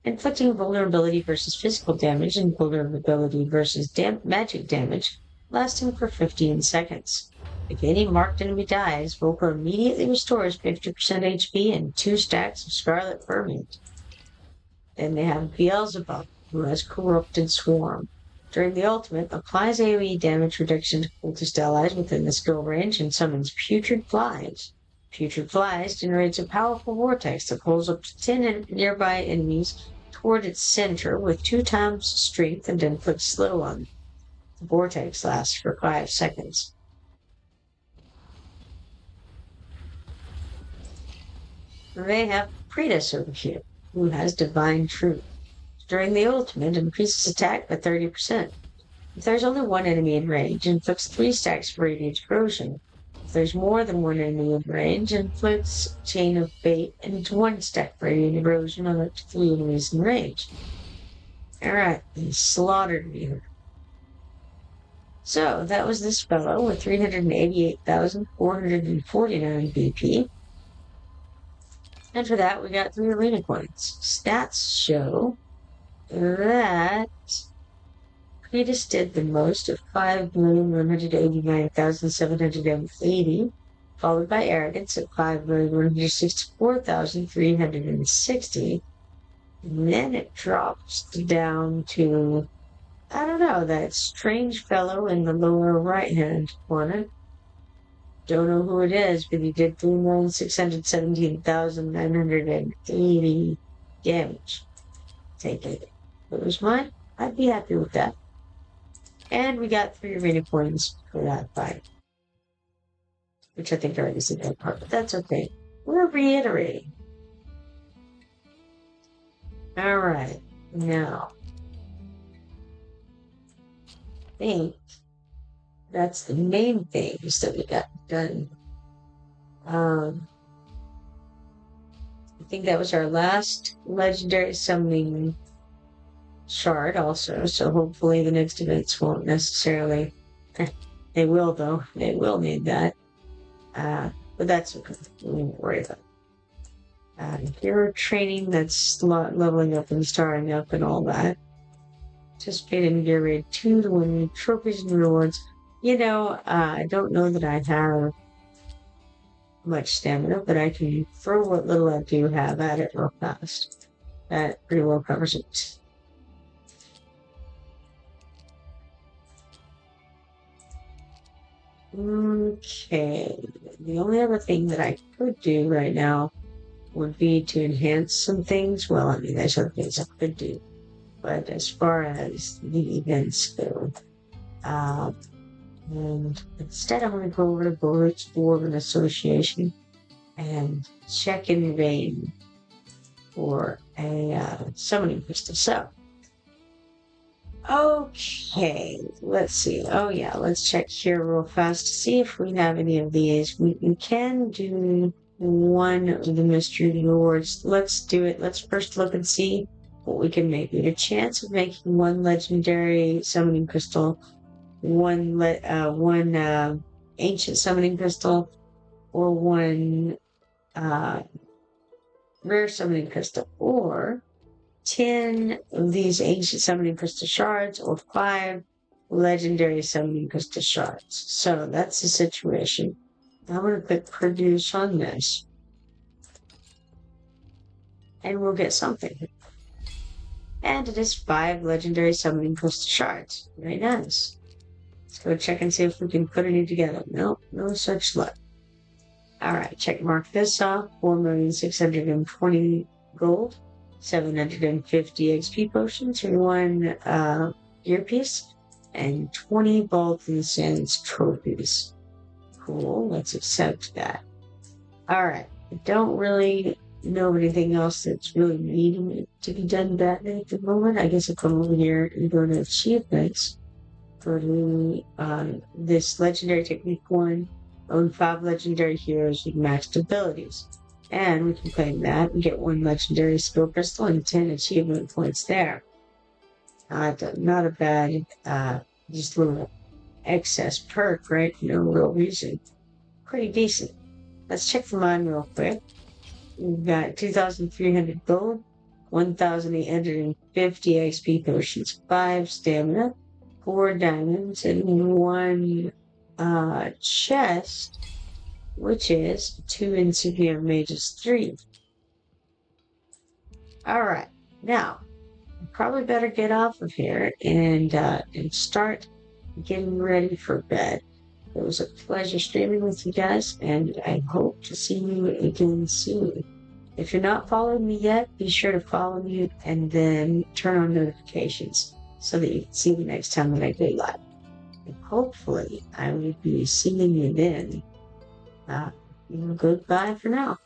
inflicting vulnerability versus physical damage and vulnerability versus magic damage, lasting for 15 seconds. If any marked enemy dies, Volca immediately restores 50% HP and 2 stacks of Scarlet Ferment. Then they have Beelzebub, who has Corrupted Swarm. During the ultimate, applies AoE damage reduction to cultist allies within the skill range and summons Putrid Flies. Putrid Flies generates a powerful vortex that pulls up to 10 nearby enemies toward its center with 2 times strength and then put slow on. The vortex lasts for 5 seconds. They have Pretus over here, who has Divine Truth. During the ultimate, increases attack by 30%. If there's only one enemy in range, inflicts 3 stacks of radiant corrosion. If there's more than one enemy in range, inflicts Chain of Fate and 1 stack of radiant erosion on up to 3 enemies in range. Alright, he slaughtered me. So, that was this fellow with 388,449 BP. And for that, we got 3 arena coins. Stats show that Pretus did the most of 5,189,780, followed by Arrogance at 5,164,360. And then it drops down to, I don't know, that strange fellow in the lower right-hand corner. Don't know who it is, but he did 3,617,980 damage. Take it. If it was mine, I'd be happy with that. And we got 3 arena coins for that fight. Which I think already is a bad part, but that's okay. We're reiterating. Alright, now. I think that's the main things that we got done. I think that was our last legendary summoning shard also, so hopefully the next events won't necessarily, they will though, they will need that, but that's okay, we won't worry about it. Hero training, that's leveling up and starting up and all that. Participate in Gear Raid 2 to win trophies and rewards. You know, I don't know that I have much stamina, but I can throw what little I do have at it real fast. That pretty well covers it. Okay, the only other thing that I could do right now would be to enhance some things. Well, I mean, there's other things I could do, but as far as the events go, and instead I'm going to go over to Bullets Board and Association and check in vain for a summoning crystal. So, okay, let's see. Oh yeah, let's check here real fast to see if we have any of these. We can do one of the mystery rewards. Let's do it. Let's first look and see what we can make. We have a chance of making 1 legendary summoning crystal, one ancient summoning crystal, or 1 rare summoning crystal, or 10 of these ancient summoning crystal shards, or 5 legendary summoning crystal shards. So that's the situation. I'm going to click produce on this, and we'll get something. And it is 5 legendary summoning crystal shards. Very nice. Let's go check and see if we can put any together. Nope, no such luck. Alright, check mark this off. 4,620 gold, 750 XP potions, 1 earpiece, and 20 Balkan Sands trophies. Cool, let's accept that. Alright, I don't really know anything else that's really needing to be done that at the moment. I guess I'll come over here and go to achievements. For this legendary technique 1, own 5 legendary heroes with maxed abilities. And we can claim that and get 1 legendary skill crystal and 10 achievement points there. Not a bad, just a little excess perk, right? No real reason. Pretty decent. Let's check the mine real quick. We've got 2,300 gold, 1,850 XP potions, 5 stamina, 4 diamonds, and 1 chest, which is 2 incipient mages 3. Alright, now, I probably better get off of here and start getting ready for bed. It was a pleasure streaming with you guys, and I hope to see you again soon. If you're not following me yet, be sure to follow me and then turn on notifications so that you can see the next time that I go live. And hopefully, I will be seeing you then. Goodbye for now.